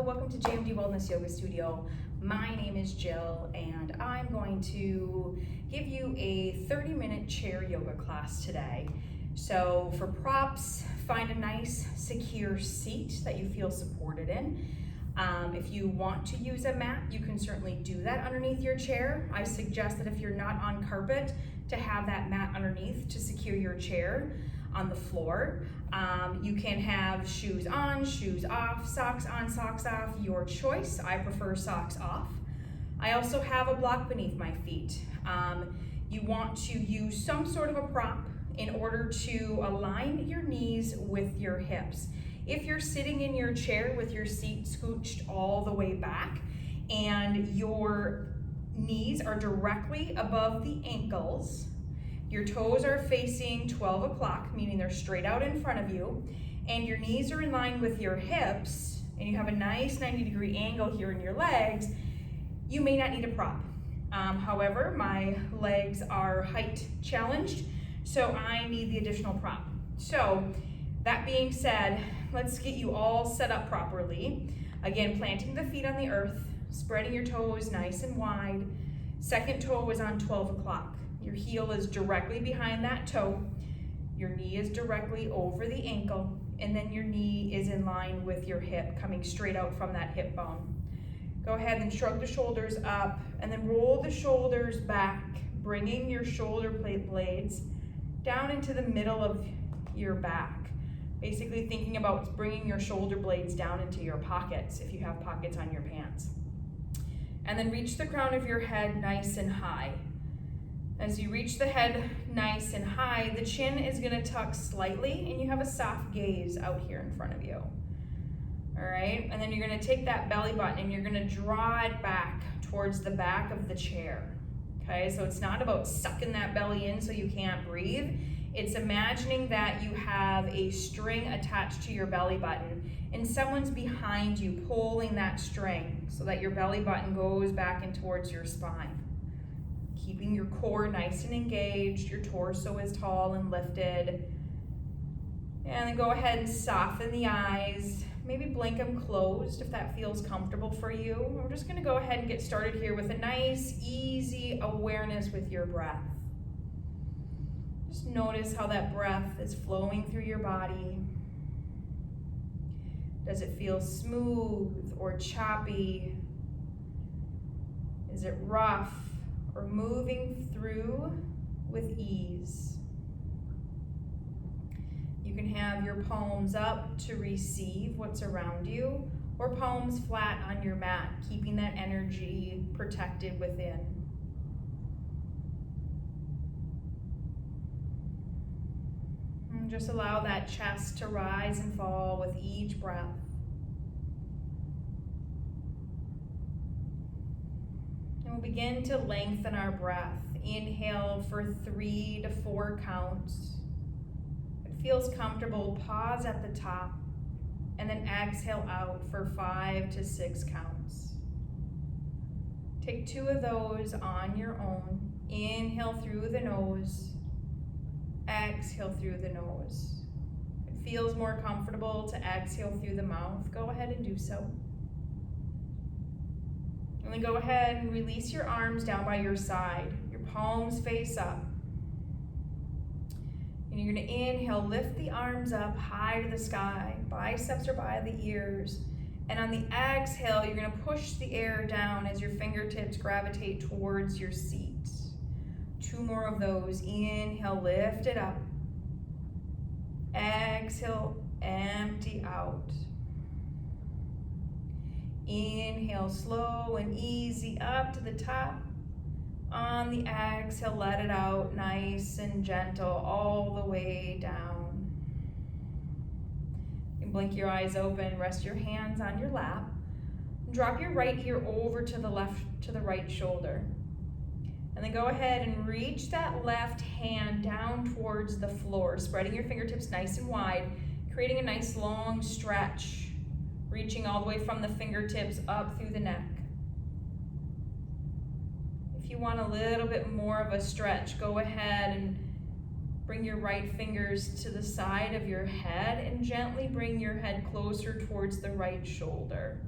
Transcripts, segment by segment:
welcome to JMD Wellness Yoga Studio. My name is Jill and I'm going to give you a 30-minute chair yoga class today. So for props, find a nice secure seat that you feel supported in. If you want to use a mat, you can certainly do that underneath your chair. I suggest that if you're not on carpet, to have that mat underneath to secure your chair on the floor. You can have shoes on, shoes off, socks on, socks off, your choice. I prefer socks off. I also have a block beneath my feet. You want to use some sort of a prop in order to align your knees with your hips. If you're sitting in your chair with your seat scooched all the way back and your knees are directly above the ankles, your toes are facing 12 o'clock, meaning they're straight out in front of you, and your knees are in line with your hips, and you have a nice 90-degree angle here in your legs, you may not need a prop. However, my legs are height challenged, so I need the additional prop. So, that being said, let's get you all set up properly. Again, planting the feet on the earth, spreading your toes nice and wide. Second toe is on 12 o'clock. Your heel is directly behind that toe. Your knee is directly over the ankle, and then your knee is in line with your hip, coming straight out from that hip bone. Go ahead and shrug the shoulders up, and then roll the shoulders back, bringing your shoulder blades down into the middle of your back. Basically thinking about bringing your shoulder blades down into your pockets, if you have pockets on your pants. And then reach the crown of your head nice and high. As you reach the head nice and high, the chin is gonna tuck slightly and you have a soft gaze out here in front of you. All right, and then you're gonna take that belly button and you're gonna draw it back towards the back of the chair. Okay, so it's not about sucking that belly in so you can't breathe. It's imagining that you have a string attached to your belly button and someone's behind you pulling that string so that your belly button goes back in towards your spine. Keeping your core nice and engaged, your torso is tall and lifted. And then go ahead and soften the eyes. Maybe blink them closed if that feels comfortable for you. We're just gonna go ahead and get started here with a nice, easy awareness with your breath. Just notice how that breath is flowing through your body. Does it feel smooth or choppy? Is it rough or moving through with ease? You can have your palms up to receive what's around you, or palms flat on your mat, keeping that energy protected within. And just allow that chest to rise and fall with each breath. And we'll begin to lengthen our breath. Inhale for 3 to 4 counts. If it feels comfortable, pause at the top, and then exhale out for 5 to 6 counts. Take 2 of those on your own. Inhale through the nose. Exhale through the nose. If it feels more comfortable to exhale through the mouth, go ahead and do so. And then go ahead and release your arms down by your side. Your palms face up. And you're gonna inhale, lift the arms up high to the sky. Biceps are by the ears. And on the exhale, you're gonna push the air down as your fingertips gravitate towards your seat. 2 more of those. Inhale, lift it up. Exhale, empty out. Inhale, slow and easy up to the top. On the exhale, let it out nice and gentle all the way down. You can blink your eyes open, rest your hands on your lap. Drop your right ear over to the left, to the right shoulder. And then go ahead and reach that left hand down towards the floor, spreading your fingertips nice and wide, creating a nice long stretch, reaching all the way from the fingertips up through the neck. If you want a little bit more of a stretch, go ahead and bring your right fingers to the side of your head and gently bring your head closer towards the right shoulder.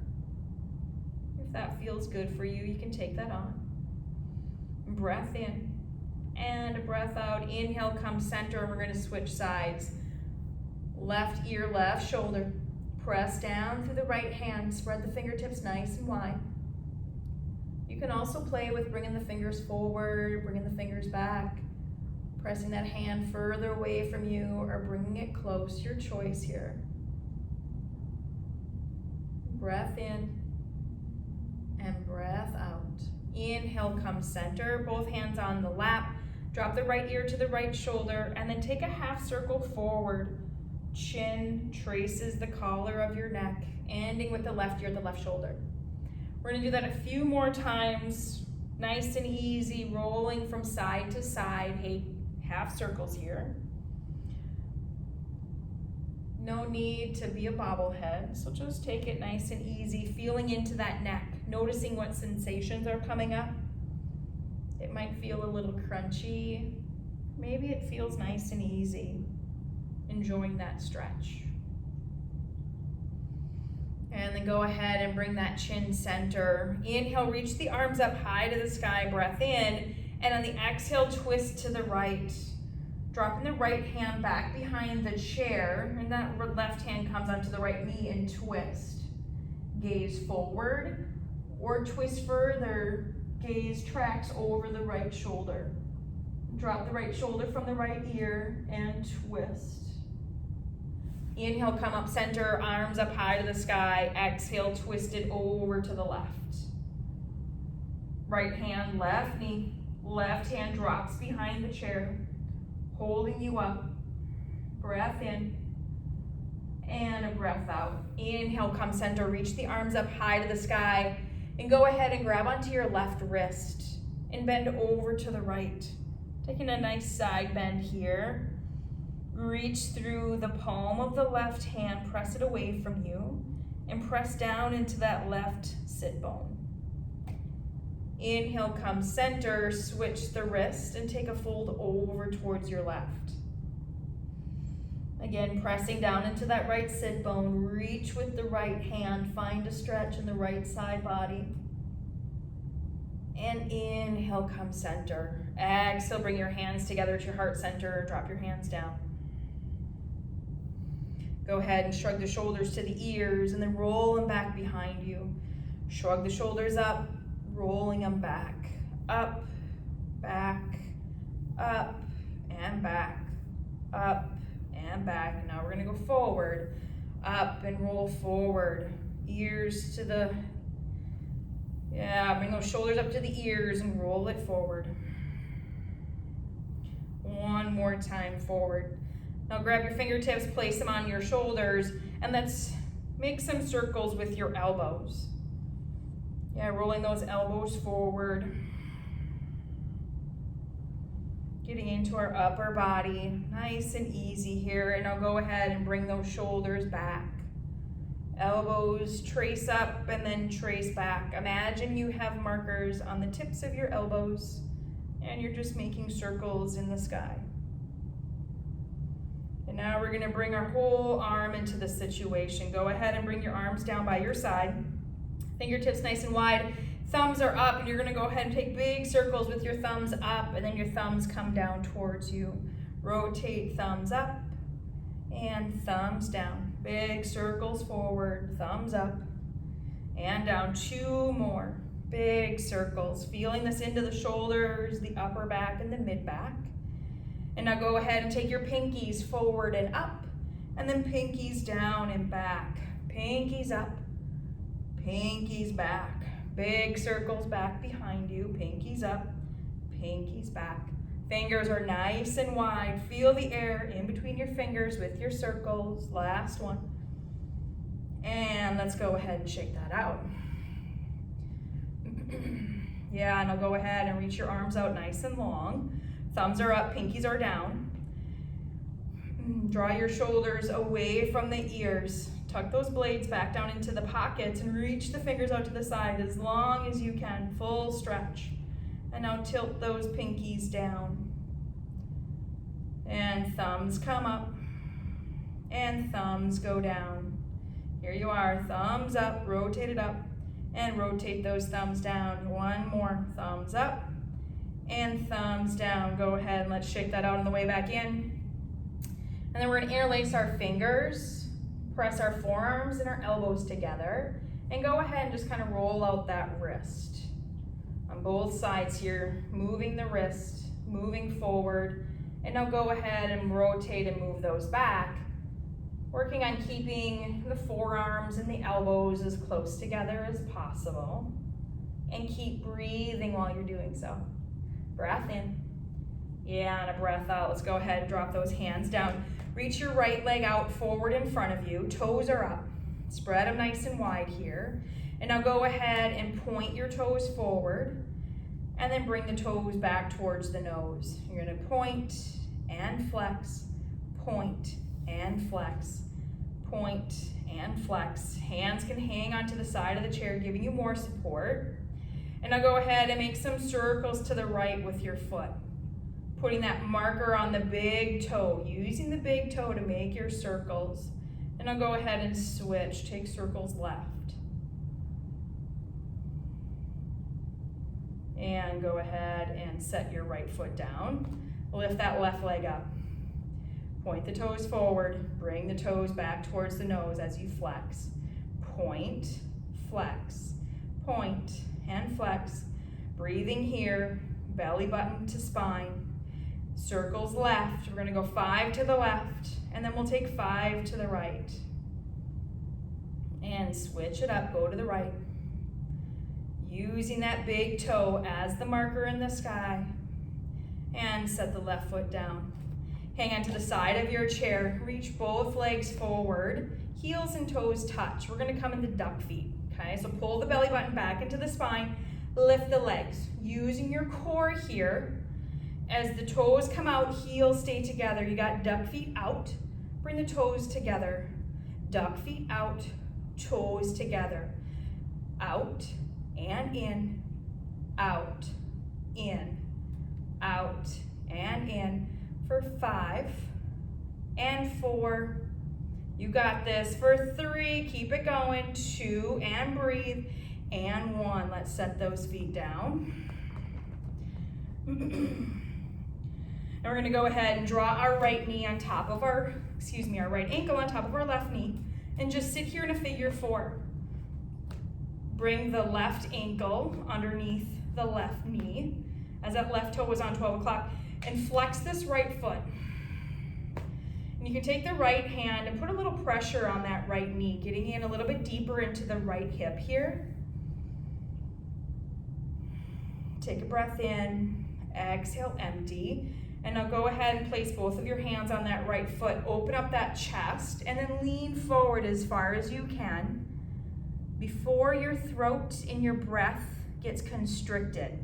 If that feels good for you, you can take that on. Breath in and a breath out. Inhale, come center, and we're going to switch sides. Left ear, left shoulder. Press down through the right hand. Spread the fingertips nice and wide. You can also play with bringing the fingers forward, bringing the fingers back, pressing that hand further away from you or bringing it close, your choice here. Breath in and breath out. Inhale, come center, both hands on the lap. Drop the right ear to the right shoulder and then take a half circle forward. Chin traces the collar of your neck, ending with the left ear, the left shoulder. We're gonna do that a few more times, nice and easy, rolling from side to side, half circles here. No need to be a bobblehead, so just take it nice and easy, feeling into that neck, noticing what sensations are coming up. It might feel a little crunchy. Maybe it feels nice and easy, enjoying that stretch. And then go ahead and bring that chin center. Inhale, reach the arms up high to the sky, breath in, and on the exhale, twist to the right. Dropping the right hand back behind the chair, and that left hand comes onto the right knee and twist. Gaze forward, or twist further, gaze tracks over the right shoulder. Drop the right shoulder from the right ear and twist. Inhale, come up center, arms up high to the sky. Exhale, twist it over to the left. Right hand, left knee. Left hand drops behind the chair, holding you up. Breath in and a breath out. Inhale, come center, reach the arms up high to the sky, and go ahead and grab onto your left wrist and bend over to the right. Taking a nice side bend here. Reach through the palm of the left hand, press it away from you, and press down into that left sit bone. Inhale, come center, switch the wrist, and take a fold over towards your left. Again, pressing down into that right sit bone, reach with the right hand, find a stretch in the right side body. And inhale, come center. Exhale, bring your hands together at your heart center, drop your hands down. Go ahead and shrug the shoulders to the ears and then roll them back behind you. Shrug the shoulders up, rolling them back. Up, back, up, and back. Up, and back. Now we're gonna go forward. Up and roll forward. Ears to the, bring those shoulders up to the ears and roll it forward. One more time, forward. Now grab your fingertips, place them on your shoulders, and let's make some circles with your elbows. Rolling those elbows forward. Getting into our upper body, nice and easy here. And I'll go ahead and bring those shoulders back. Elbows trace up and then trace back. Imagine you have markers on the tips of your elbows and you're just making circles in the sky. And now we're gonna bring our whole arm into the situation. Go ahead and bring your arms down by your side. Fingertips nice and wide. Thumbs are up, and you're gonna go ahead and take big circles with your thumbs up, and then your thumbs come down towards you. Rotate thumbs up and thumbs down. Big circles forward, thumbs up and down. 2 more. Big circles. Feeling this into the shoulders, the upper back, and the mid back. And now go ahead and take your pinkies forward and up, and then pinkies down and back. Pinkies up, pinkies back. Big circles back behind you. Pinkies up, pinkies back. Fingers are nice and wide. Feel the air in between your fingers with your circles. Last one. And let's go ahead and shake that out. And I'll go ahead and reach your arms out nice and long. Thumbs are up, pinkies are down. Draw your shoulders away from the ears. Tuck those blades back down into the pockets and reach the fingers out to the side as long as you can. Full stretch. And now tilt those pinkies down. And thumbs come up. And thumbs go down. Here you are, thumbs up, rotate it up. And rotate those thumbs down. One more, thumbs up and thumbs down. Go ahead and let's shake that out on the way back in. And then we're gonna interlace our fingers, press our forearms and our elbows together, and go ahead and just kind of roll out that wrist. On both sides here, moving the wrist, moving forward, and now go ahead and rotate and move those back, working on keeping the forearms and the elbows as close together as possible, and keep breathing while you're doing so. Breath in, yeah, and a breath out. Let's go ahead and drop those hands down. Reach your right leg out forward in front of you, toes are up. Spread them nice and wide here. And now go ahead and point your toes forward, and then bring the toes back towards the nose. You're gonna point and flex, point and flex, point and flex. Hands can hang onto the side of the chair, giving you more support. And now go ahead and make some circles to the right with your foot. Putting that marker on the big toe, using the big toe to make your circles. And I'll go ahead and switch, take circles left. And go ahead and set your right foot down. Lift that left leg up. Point the toes forward, bring the toes back towards the nose as you flex. Point, flex, point, and flex. Breathing here, belly button to spine. Circles left, we're gonna go 5 to the left, and then we'll take 5 to the right. And switch it up, go to the right. Using that big toe as the marker in the sky. And set the left foot down. Hang on to the side of your chair, reach both legs forward, heels and toes touch. We're gonna come into duck feet, okay? So pull the belly button back into the spine, lift the legs. Using your core here, as the toes come out, heels stay together. You got duck feet out, bring the toes together. Duck feet out, toes together. Out and in, out, in, out, and in. For 5 and 4. You got this. For 3, keep it going. 2 and breathe. And 1. Let's set those feet down. And we're gonna go ahead and draw our right knee on top of our right ankle on top of our left knee, and just sit here in a figure 4. Bring the left ankle underneath the left knee, as that left toe was on 12 o'clock, and flex this right foot. And you can take the right hand and put a little pressure on that right knee, getting in a little bit deeper into the right hip here. Take a breath in, exhale, empty. And now go ahead and place both of your hands on that right foot. Open up that chest and then lean forward as far as you can before your throat and your breath gets constricted.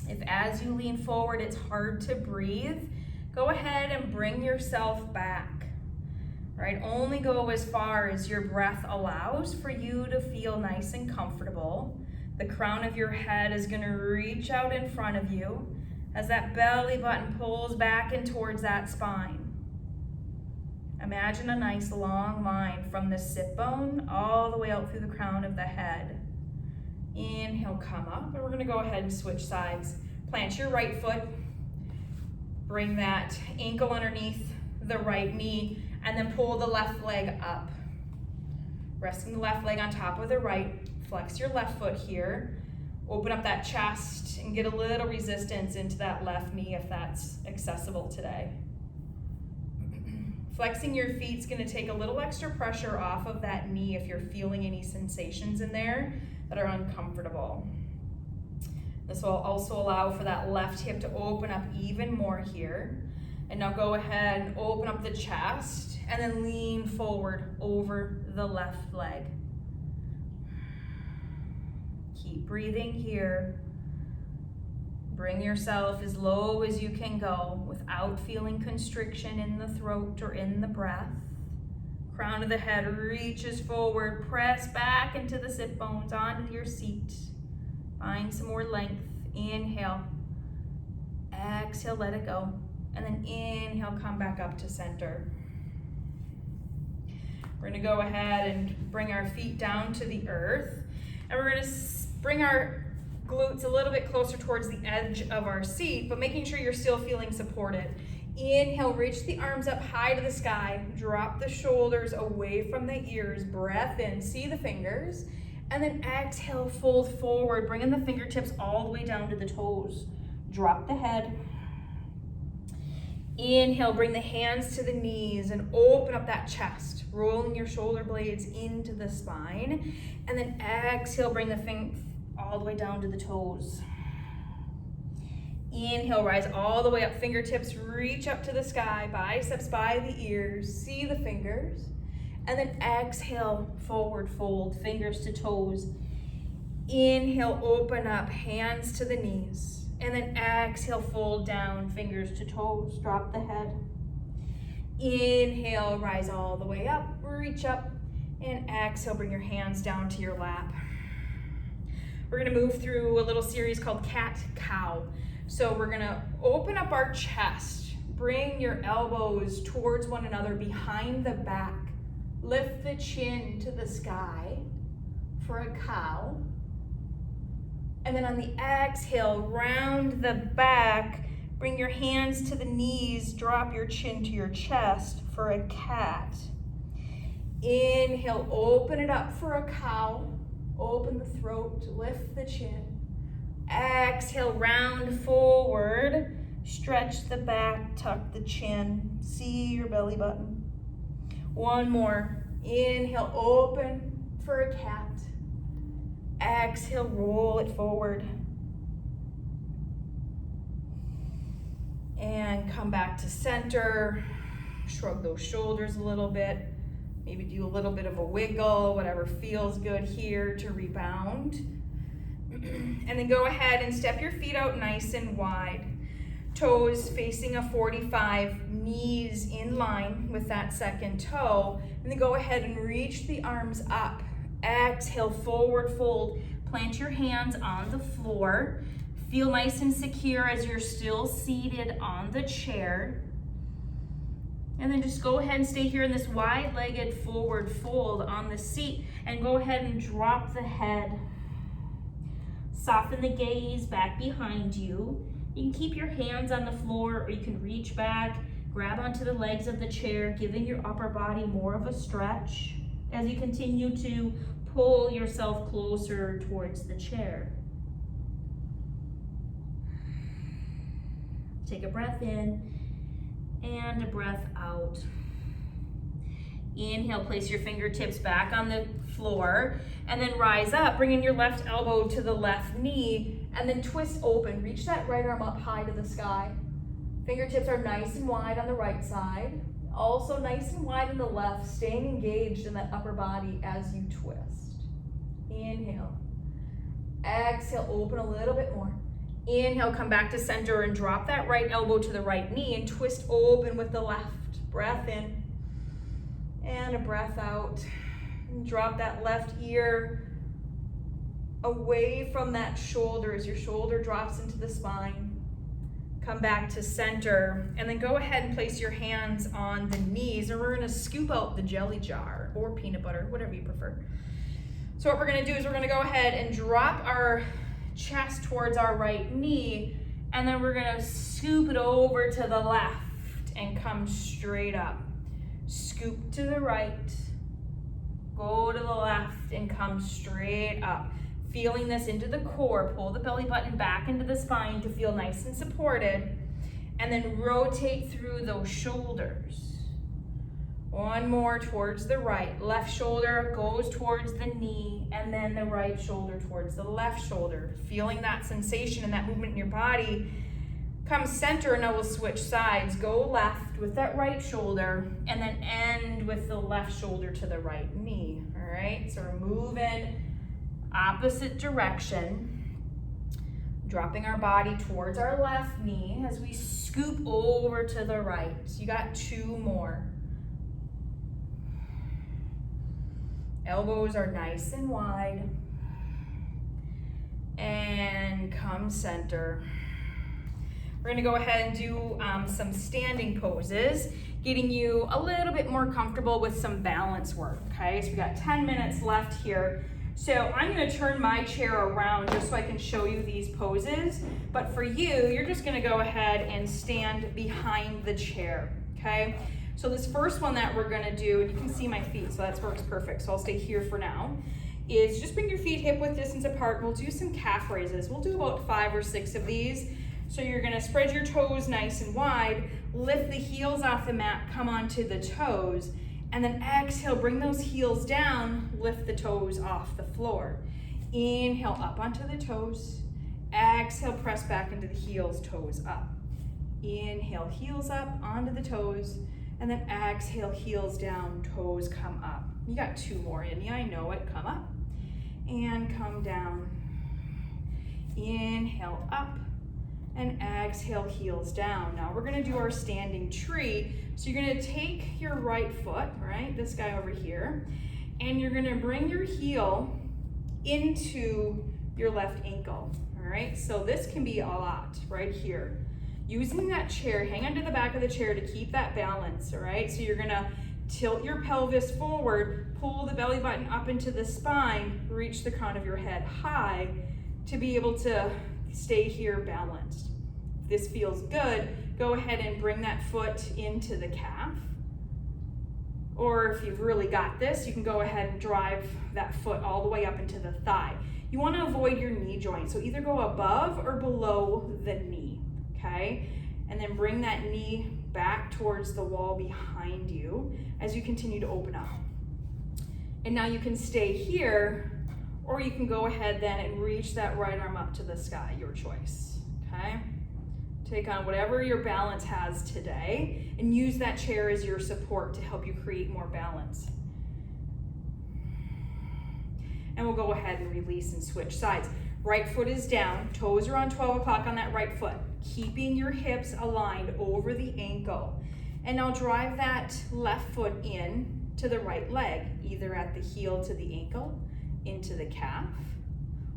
If as you lean forward it's hard to breathe, go ahead and bring yourself back. Right? Only go as far as your breath allows for you to feel nice and comfortable. The crown of your head is going to reach out in front of you as that belly button pulls back and towards that spine. Imagine a nice long line from the sit bone all the way out through the crown of the head. Inhale, come up, and we're gonna go ahead and switch sides. Plant your right foot, bring that ankle underneath the right knee, and then pull the left leg up. Resting the left leg on top of the right, flex your left foot here, open up that chest and get a little resistance into that left knee if that's accessible today. Flexing your feet is gonna take a little extra pressure off of that knee if you're feeling any sensations in there that are uncomfortable. This will also allow for that left hip to open up even more here. And now go ahead and open up the chest and then lean forward over the left leg. Keep breathing here. Bring yourself as low as you can go without feeling constriction in the throat or in the breath. Crown of the head reaches forward, press back into the sit bones, onto your seat. Find some more length. Inhale. Exhale, let it go. And then inhale, come back up to center. We're gonna go ahead and bring our feet down to the earth. And we're gonna bring our glutes a little bit closer towards the edge of our seat, but making sure you're still feeling supported. Inhale, reach the arms up high to the sky, drop the shoulders away from the ears, breath in, see the fingers, and then exhale, fold forward, bringing the fingertips all the way down to the toes. Drop the head. Inhale, bring the hands to the knees and open up that chest, rolling your shoulder blades into the spine, and then exhale, bring the all the way down to the toes. Inhale, rise all the way up, fingertips reach up to the sky, biceps by the ears, see the fingers, and then exhale, forward fold, fingers to toes. Inhale, open up, hands to the knees, and then exhale, fold down, fingers to toes, drop the head. Inhale, rise all the way up, reach up, and exhale, bring your hands down to your lap. We're gonna move through a little series called cat-cow. So we're gonna open up our chest, bring your elbows towards one another behind the back, lift the chin to the sky for a cow. And then on the exhale, round the back, bring your hands to the knees, drop your chin to your chest for a cat. Inhale, open it up for a cow, open the throat, lift the chin. Exhale, round forward, stretch the back, tuck the chin, see your belly button. One more. Inhale, open for a cat. Exhale, roll it forward. And come back to center. Shrug those shoulders a little bit. Maybe do a little bit of a wiggle, whatever feels good here to rebound. And then go ahead and step your feet out nice and wide. Toes facing a 45, knees in line with that second toe. And then go ahead and reach the arms up. Exhale, forward fold. Plant your hands on the floor. Feel nice and secure as you're still seated on the chair. And then just go ahead and stay here in this wide-legged forward fold on the seat. And go ahead and drop the head. Soften the gaze back behind you. You can keep your hands on the floor, or you can reach back, grab onto the legs of the chair, giving your upper body more of a stretch as you continue to pull yourself closer towards the chair. Take a breath in and a breath out. Inhale, place your fingertips back on the floor, and then rise up, bringing your left elbow to the left knee, and then twist open. Reach that right arm up high to the sky. Fingertips are nice and wide on the right side, also nice and wide on the left, staying engaged in that upper body as you twist. Inhale. Exhale, open a little bit more. Inhale, come back to center and drop that right elbow to the right knee and twist open with the left. Breath in and a breath out. And drop that left ear away from that shoulder as your shoulder drops into the spine. Come back to center, and then go ahead and place your hands on the knees, and we're gonna scoop out the jelly jar or peanut butter, whatever you prefer. So what we're gonna do is we're gonna go ahead and drop our chest towards our right knee, and then we're gonna scoop it over to the left and come straight up. Scoop to the right, go to the left, and come straight up. Feeling this into the core, pull the belly button back into the spine to feel nice and supported, and then rotate through those shoulders. One more towards the right. Left shoulder goes towards the knee, and then the right shoulder towards the left shoulder. Feeling that sensation and that movement in your body. Come center, and now we'll switch sides. Go left with that right shoulder, and then end with the left shoulder to the right knee. All right, so we're moving opposite direction, dropping our body towards our left knee as we scoop over to the right. So you got two more. Elbows are nice and wide. And come center. We're gonna go ahead and do some standing poses, getting you a little bit more comfortable with some balance work, okay? So we got 10 minutes left here. So I'm gonna turn my chair around just so I can show you these poses. But for you, you're just gonna go ahead and stand behind the chair, okay? So this first one that we're gonna do, and you can see my feet, so that works perfect, so I'll stay here for now, is just bring your feet hip width distance apart. We'll do some calf raises. We'll do about 5 or 6 of these. So you're gonna spread your toes nice and wide, lift the heels off the mat, come onto the toes, and then exhale, bring those heels down, lift the toes off the floor. Inhale up onto the toes, exhale, press back into the heels, toes up. Inhale, heels up onto the toes, and then exhale, heels down, toes come up. You got 2 more in you, I know it. Come up and come down. Inhale up and exhale, heels down. Now we're gonna do our standing tree. So you're gonna take your right foot, right, this guy over here, and you're gonna bring your heel into your left ankle, all right? So this can be a lot right here. Using that chair, hang onto the back of the chair to keep that balance, all right? So you're gonna tilt your pelvis forward, pull the belly button up into the spine, reach the crown of your head high to be able to stay here balanced. If this feels good, go ahead and bring that foot into the calf. Or if you've really got this, you can go ahead and drive that foot all the way up into the thigh. You want to avoid your knee joint, so either go above or below the knee, okay? And then bring that knee back towards the wall behind you as you continue to open up. And now you can stay here, or you can go ahead then and reach that right arm up to the sky, your choice, okay? Take on whatever your balance has today and use that chair as your support to help you create more balance. And we'll go ahead and release and switch sides. Right foot is down, toes are on 12 o'clock on that right foot, keeping your hips aligned over the ankle. And now drive that left foot in to the right leg, either at the heel to the ankle, into the calf,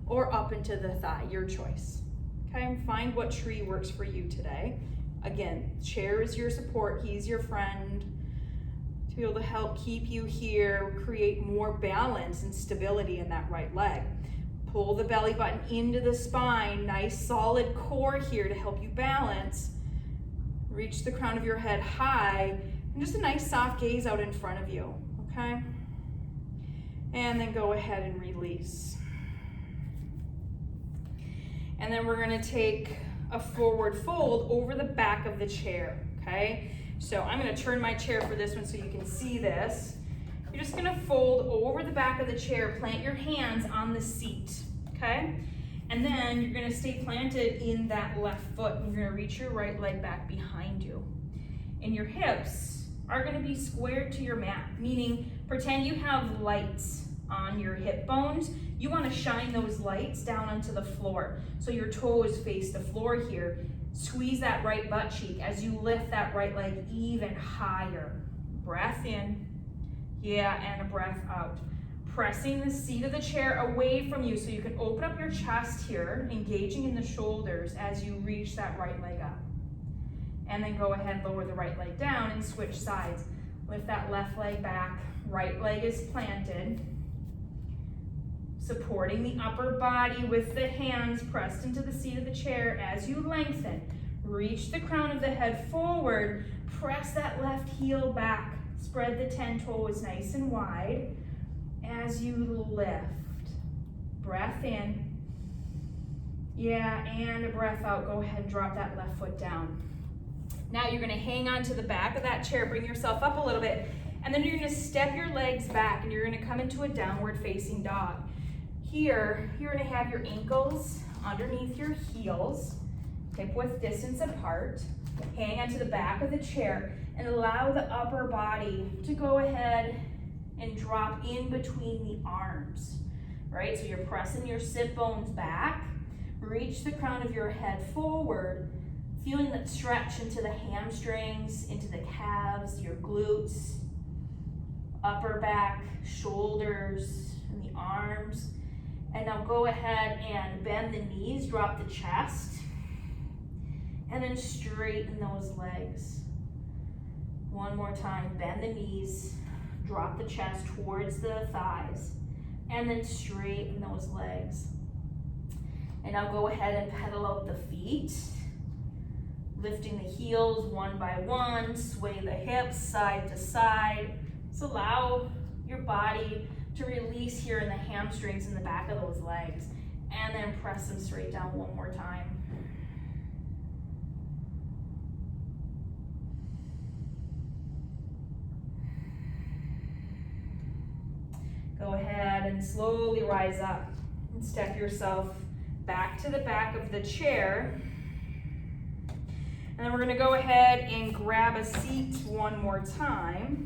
or up into the thigh, your choice. Okay, find what tree works for you today. Again, chair is your support, he's your friend, to be able to help keep you here, create more balance and stability in that right leg. Pull the belly button into the spine, nice solid core here to help you balance. Reach the crown of your head high, and just a nice soft gaze out in front of you, okay? And then go ahead and release. And then we're gonna take a forward fold over the back of the chair, okay? So I'm gonna turn my chair for this one so you can see this. You're just gonna fold over the back of the chair, plant your hands on the seat, okay? And then you're gonna stay planted in that left foot, and you're gonna reach your right leg back behind you. And your hips are gonna be squared to your mat, meaning pretend you have lights on your hip bones. You wanna shine those lights down onto the floor. So your toes face the floor here. Squeeze that right butt cheek as you lift that right leg even higher. Breath in, yeah, and a breath out. Pressing the seat of the chair away from you so you can open up your chest here, engaging in the shoulders as you reach that right leg up. And then go ahead, lower the right leg down and switch sides. Lift that left leg back, right leg is planted. Supporting the upper body with the hands pressed into the seat of the chair as you lengthen. Reach the crown of the head forward, press that left heel back, spread the 10 toes nice and wide as you lift. Breath in, yeah, and a breath out. Go ahead and drop that left foot down. Now you're gonna hang on to the back of that chair, bring yourself up a little bit, and then you're gonna step your legs back and you're gonna come into a downward facing dog. Here, you're gonna have your ankles underneath your heels, hip width distance apart, hang onto the back of the chair, and allow the upper body to go ahead and drop in between the arms, right? So you're pressing your sit bones back, reach the crown of your head forward, feeling that stretch into the hamstrings, into the calves, your glutes, upper back, shoulders, and the arms. And now go ahead and bend the knees, drop the chest, and then straighten those legs. One more time, bend the knees, drop the chest towards the thighs. and then straighten those legs. And now go ahead and pedal out the feet, lifting the heels one by one, sway the hips side to side. So allow your body to release here in the hamstrings in the back of those legs, and then press them straight down one more time. Go ahead and slowly rise up and step yourself back to the back of the chair. And then we're going to go ahead and grab a seat one more time.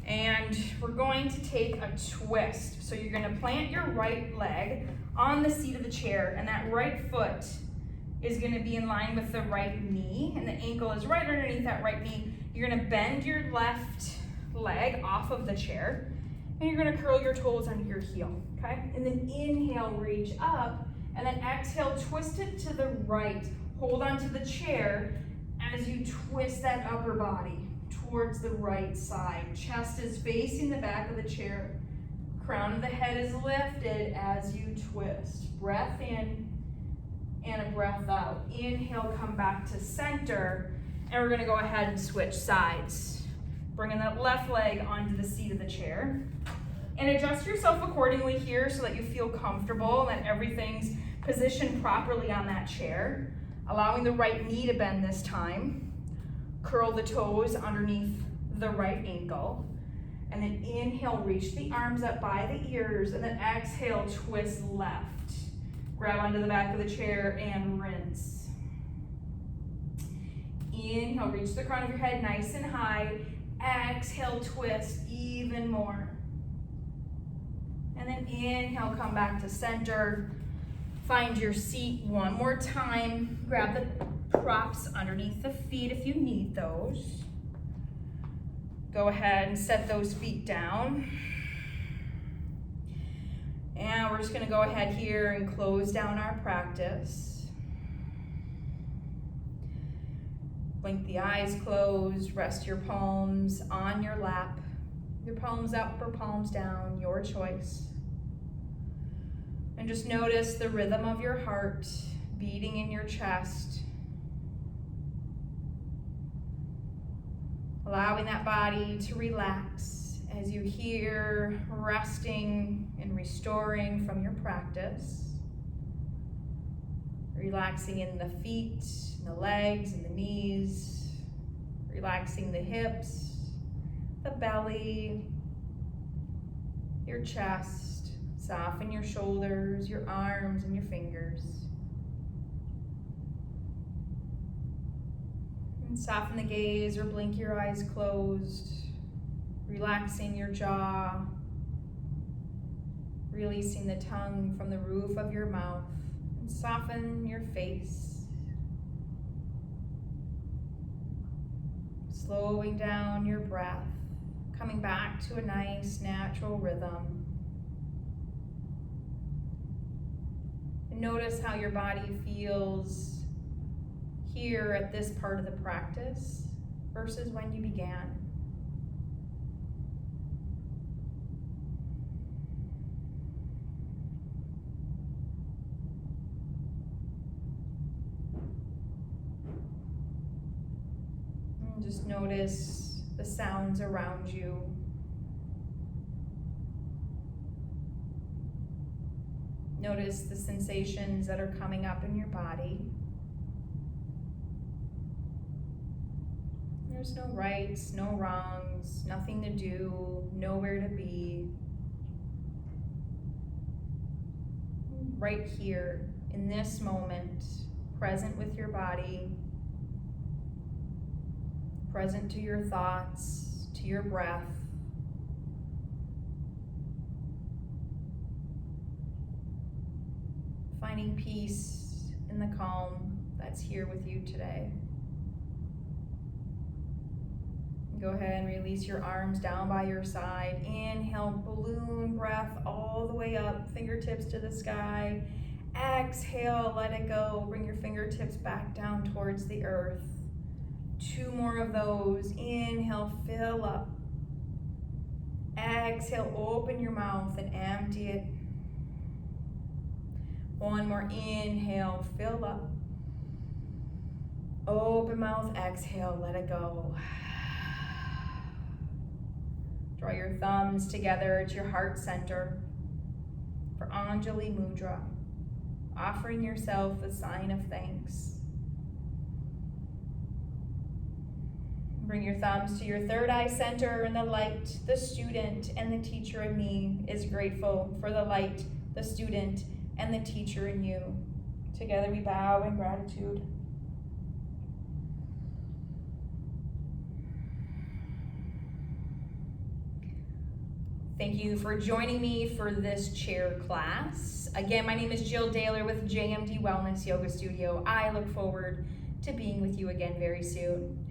And we're going to take a twist. So you're going to plant your right leg on the seat of the chair, and that right foot is going to be in line with the right knee, and the ankle is right underneath that right knee. You're going to bend your left leg off of the chair, and you're going to curl your toes under your heel, okay? And then inhale, reach up, and then exhale, twist it to the right. Hold onto the chair as you twist that upper body towards the right side. Chest is facing the back of the chair. Crown of the head is lifted as you twist. Breath in and a breath out. Inhale, come back to center, and we're going to go ahead and switch sides. Bringing that left leg onto the seat of the chair. And adjust yourself accordingly here so that you feel comfortable and that everything's positioned properly on that chair. Allowing the right knee to bend this time. Curl the toes underneath the right ankle. And then inhale, reach the arms up by the ears, and then exhale, twist left. Grab onto the back of the chair and rinse. Inhale, reach the crown of your head nice and high. Exhale, twist even more. And then inhale, come back to center. Find your seat one more time. Grab the props underneath the feet if you need those. Go ahead and set those feet down. And we're just going to go ahead here and close down our practice. Blink the eyes closed. Rest your palms on your lap. Your palms up or palms down, your choice. And just notice the rhythm of your heart beating in your chest. Allowing that body to relax as you hear resting and restoring from your practice. Relaxing in the feet, the legs, and the knees. Relaxing the hips, the belly, your chest. Soften your shoulders, your arms, and your fingers. And soften the gaze or blink your eyes closed. Relaxing your jaw. Releasing the tongue from the roof of your mouth. And soften your face. Slowing down your breath. Coming back to a nice natural rhythm. Notice how your body feels here at this part of the practice versus when you began. And just notice the sounds around you. Notice the sensations that are coming up in your body. There's no rights, no wrongs, nothing to do, nowhere to be. Right here, in this moment, present with your body, present to your thoughts, to your breath. Finding peace in the calm that's here with you today. Go ahead and release your arms down by your side. Inhale, balloon breath all the way up, fingertips to the sky. Exhale, let it go. Bring your fingertips back down towards the earth. 2 more of those. Inhale, fill up. Exhale, open your mouth and empty it. 1 more. Inhale, fill up. Open mouth, exhale, let it go. Draw your thumbs together at your heart center for Anjali Mudra, offering yourself a sign of thanks. Bring your thumbs to your third eye center and the light, the student, and the teacher in me is grateful for the light, the student, and the teacher in you. Together we bow in gratitude. Thank you for joining me for this chair class. Again, my name is Jill Daler with JMD Wellness Yoga Studio. I look forward to being with you again very soon.